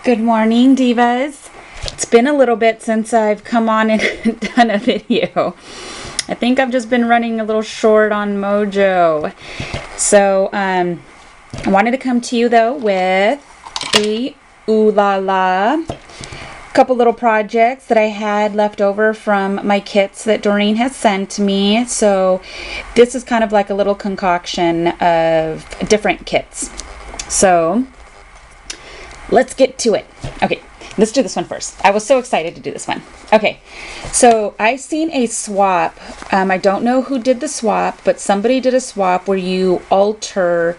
Good morning, divas. It's been a little bit since I've come on and done a video. I think I've just been running a little short on mojo. So, I wanted to come to you though with a ooh la la. Couple little projects that I had left over from my kits that Doreen has sent me. So this is kind of like a little concoction of different kits. So let's get to it. Okay, let's do this one first. I was so excited to do this one. Okay, so I seen a swap. I don't know who did the swap, but somebody did a swap where you alter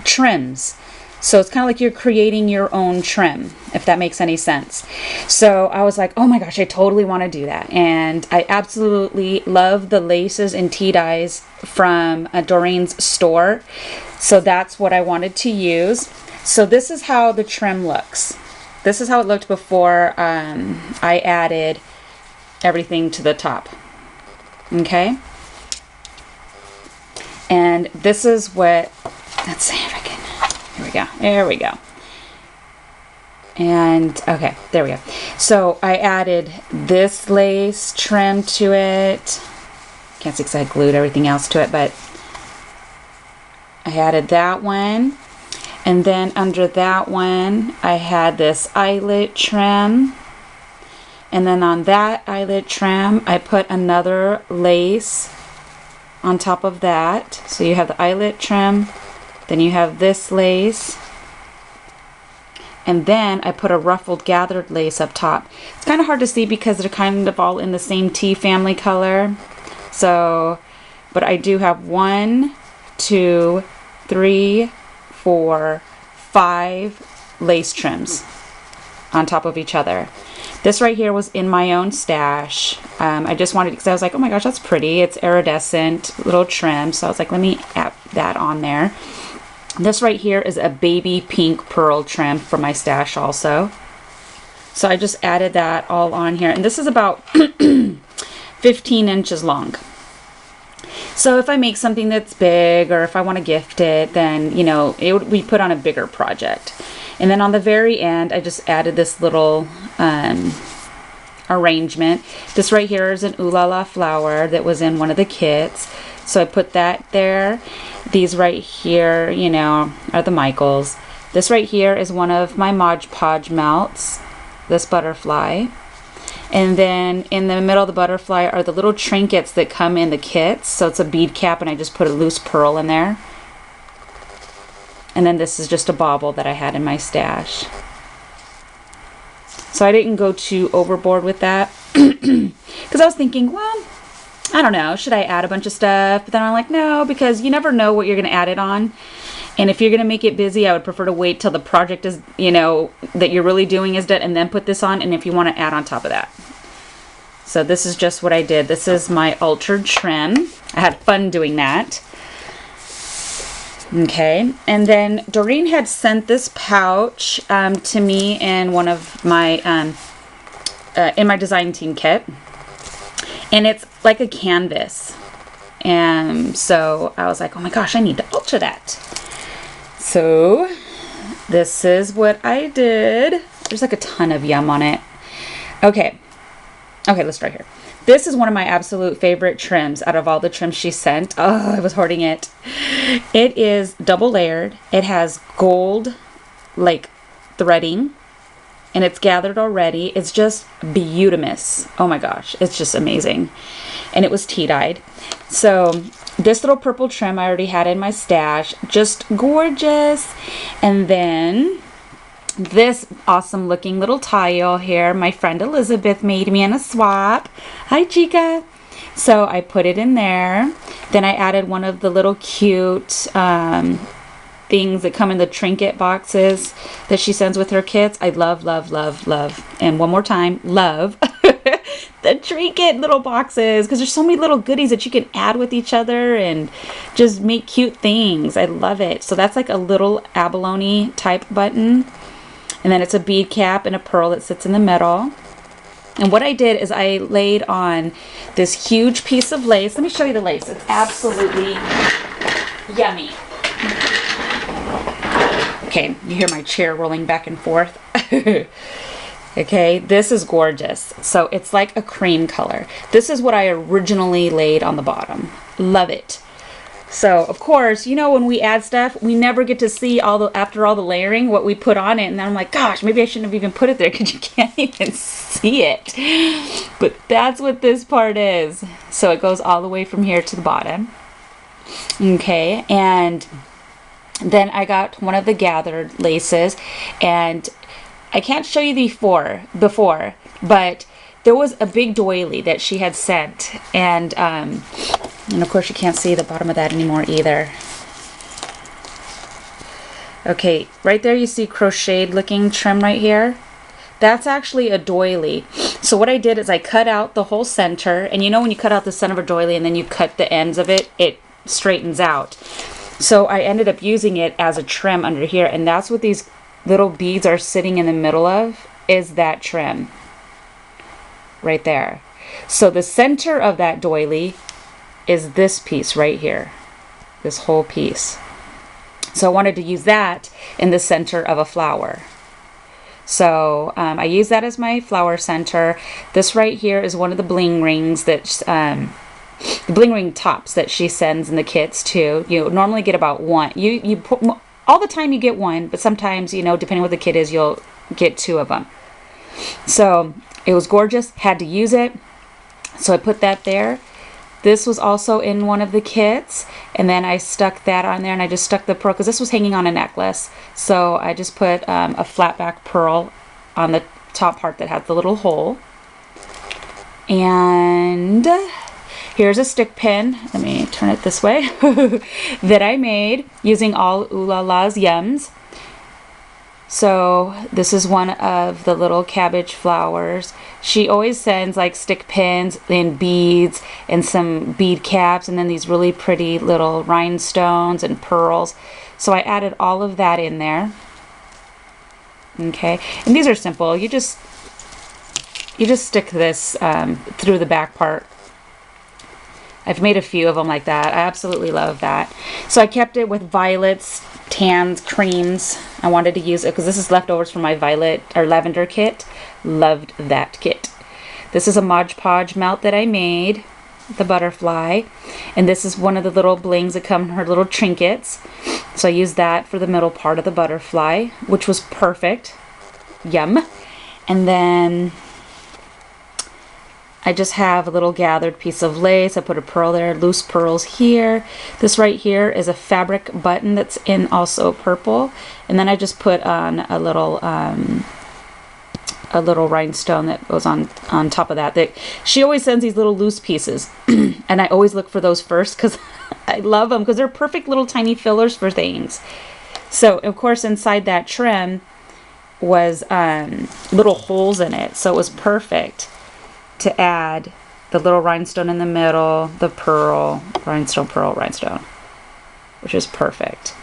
trims. So it's kind of like you're creating your own trim, if that makes any sense. So I was like, oh my gosh, I totally want to do that. And I absolutely love the laces and tea-dyes from Doreen's store. So that's what I wanted to use. So this is how the trim looks. This is how it looked before I added everything to the top. Okay? And this is what, let's see if I can. There we go. And okay, there we go. So I added this lace trim to it. Can't see because I glued everything else to it, but I added that one. And then under that one, I had this eyelet trim. And then on that eyelet trim, I put another lace on top of that. So you have the eyelet trim. Then you have this lace. And then I put a ruffled gathered lace up top. It's kind of hard to see because they're kind of all in the same tea family color. So, but I do have 1, 2, 3, 4, 5 lace trims on top of each other. This right here was in my own stash. I just wanted, because I was like, oh my gosh, that's pretty. It's iridescent little trim. So I was like, let me add that on there. This right here is a baby pink pearl trim for my stash also. So I just added that all on here. And this is about 15 inches long. So if I make something that's big or if I want to gift it, then, you know, it would be put on a bigger project. And then on the very end, I just added this little arrangement. This right here is an ooh la la flower that was in one of the kits. So I put that there. These right here, you know, are the Michaels. This right here is one of my Mod Podge melts, this butterfly. And then in the middle of the butterfly are the little trinkets that come in the kits. So it's a bead cap and I just put a loose pearl in there. And then this is just a bauble that I had in my stash. So I didn't go too overboard with that. Because I was thinking, well, I don't know, should I add a bunch of stuff? But then I'm like, no, because you never know what you're going to add it on. And if you're going to make it busy, I would prefer to wait till the project is, you know, that you're really doing is done and then put this on. And if you want to add on top of that. So this is just what I did. This is my altered trim. I had fun doing that. Okay. And then Doreen had sent this pouch to me in one of my, in my design team kit. And it's like a canvas. And so I was like, oh my gosh, I need to alter that. So this is what I did. There's like a ton of yum on it. Okay. Okay, let's start here. This is one of my absolute favorite trims out of all the trims she sent. Oh, I was hoarding it. It is double layered. It has gold like threading. And it's gathered already. It's just beautimous. Oh my gosh, it's just amazing. And it was tea-dyed. So this little purple trim I already had in my stash. Just gorgeous. And then this awesome looking little tile here. My friend Elizabeth made me in a swap. Hi, Chica. So I put it in there. Then I added one of the little cute things that come in the trinket boxes that she sends with her kits. I love, love, love, love. And one more time, love the trinket little boxes because there's so many little goodies that you can add with each other and just make cute things. I love it. So that's like a little abalone type button. And then it's a bead cap and a pearl that sits in the middle. And what I did is I laid on this huge piece of lace. Let me show you the lace. It's absolutely yummy. Okay, you hear my chair rolling back and forth. Okay, this is gorgeous. So it's like a cream color. This is what I originally laid on the bottom. Love it. So, of course, you know, when we add stuff, we never get to see after all the layering, what we put on it. And then I'm like, gosh, maybe I shouldn't have even put it there because you can't even see it. But that's what this part is. So it goes all the way from here to the bottom. Okay, and then I got one of the gathered laces, and I can't show you before, but there was a big doily that she had sent, and of course you can't see the bottom of that anymore either. Okay, right there you see crocheted looking trim right here. That's actually a doily. So what I did is I cut out the whole center, and you know when you cut out the center of a doily and then you cut the ends of it, it straightens out. So I ended up using it as a trim under here, and that's what these little beads are sitting in the middle of, is that trim right there. So the center of that doily is this piece right here, this whole piece. So I wanted to use that in the center of a flower. So I use that as my flower center. This right here is one of the bling rings that the bling ring tops that she sends in the kits too. You normally get about one. You put all the time you get one, but sometimes, you know, depending what the kit is, you'll get two of them. So it was gorgeous. Had to use it. So I put that there. This was also in one of the kits, and then I stuck that on there, and I just stuck the pearl because this was hanging on a necklace. So I just put a flat back pearl on the top part that has the little hole. And here's a stick pin. Let me turn it this way. That I made using all Oohlala's Yums. So this is one of the little cabbage flowers. She always sends like stick pins and beads and some bead caps and then these really pretty little rhinestones and pearls. So I added all of that in there. Okay, and these are simple. You just stick this through the back part. I've made a few of them like that. I absolutely love that. So I kept it with violets, tans, creams. I wanted to use it because this is leftovers from my violet or lavender kit. Loved that kit. This is a Mod Podge melt that I made, the butterfly. And this is one of the little blings that come in her little trinkets. So I used that for the middle part of the butterfly, which was perfect. Yum. And then I just have a little gathered piece of lace. I put a pearl there, loose pearls here. This right here is a fabric button that's in also purple. And then I just put on a little rhinestone that goes on top of that. She always sends these little loose pieces. And I always look for those first because I love them because they're perfect little tiny fillers for things. So, of course, inside that trim was little holes in it. So it was perfect to add the little rhinestone in the middle, the pearl, rhinestone, pearl, rhinestone, which is perfect.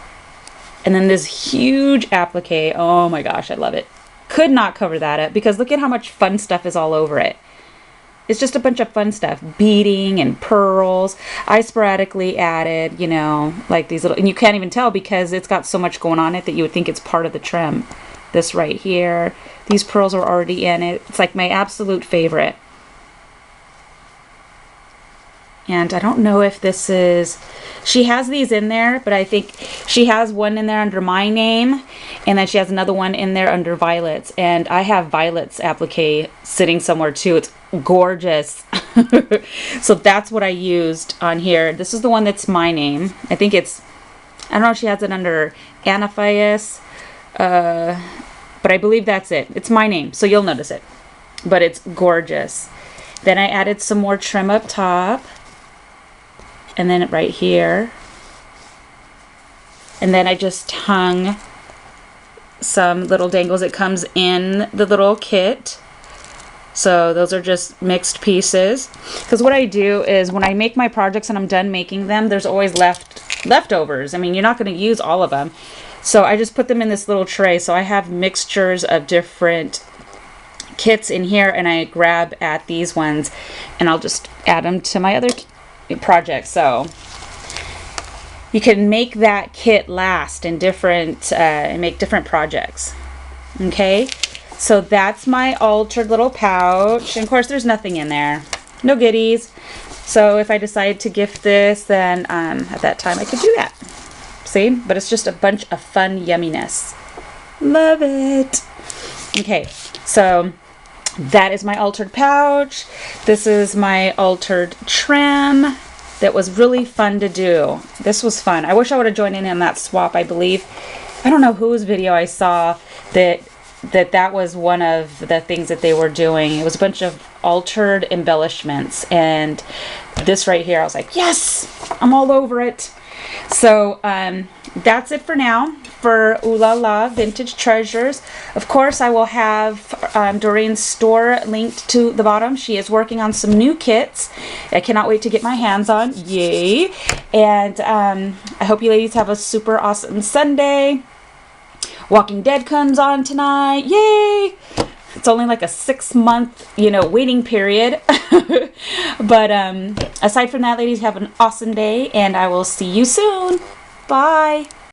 And then this huge applique. Oh my gosh, I love it. Could not cover that up because look at how much fun stuff is all over it. It's just a bunch of fun stuff. Beading and pearls. I sporadically added, you know, like these little, and you can't even tell because it's got so much going on it that you would think it's part of the trim. This right here. These pearls are already in it. It's like my absolute favorite. And I don't know if this is, she has these in there, but I think she has one in there under my name, and then she has another one in there under Violet's. And I have Violet's applique sitting somewhere too. It's gorgeous. So that's what I used on here. This is the one that's my name. I think it's, I don't know if she has it under Anaphias, but I believe that's it. It's my name, so you'll notice it. But it's gorgeous. Then I added some more trim up top. And then right here. And then I just hung some little dangles. It comes in the little kit. So those are just mixed pieces. Because what I do is when I make my projects and I'm done making them, there's always leftovers. I mean, you're not going to use all of them. So I just put them in this little tray. So I have mixtures of different kits in here, and I grab at these ones and I'll just add them to my other project. So you can make that kit last in different, and make different projects. Okay, so that's my altered little pouch. And of course, there's nothing in there. No goodies. So if I decide to gift this, then at that time I could do that. See? But it's just a bunch of fun yumminess. Love it. Okay, so that is my altered pouch. This is my altered trim. That was really fun to do. This was fun. I wish I would have joined in on that swap, I believe. I don't know whose video I saw that was one of the things that they were doing. It was a bunch of altered embellishments, and this right here, I was like, yes, I'm all over it. So that's it for now for Ooh La La Vintage Treasures. Of course, I will have Doreen's store linked to the bottom. She is working on some new kits. I cannot wait to get my hands on. Yay! And I hope you ladies have a super awesome Sunday. Walking Dead comes on tonight. Yay! It's only like a 6-month, waiting period. But aside from that, ladies, have an awesome day, and I will see you soon. Bye.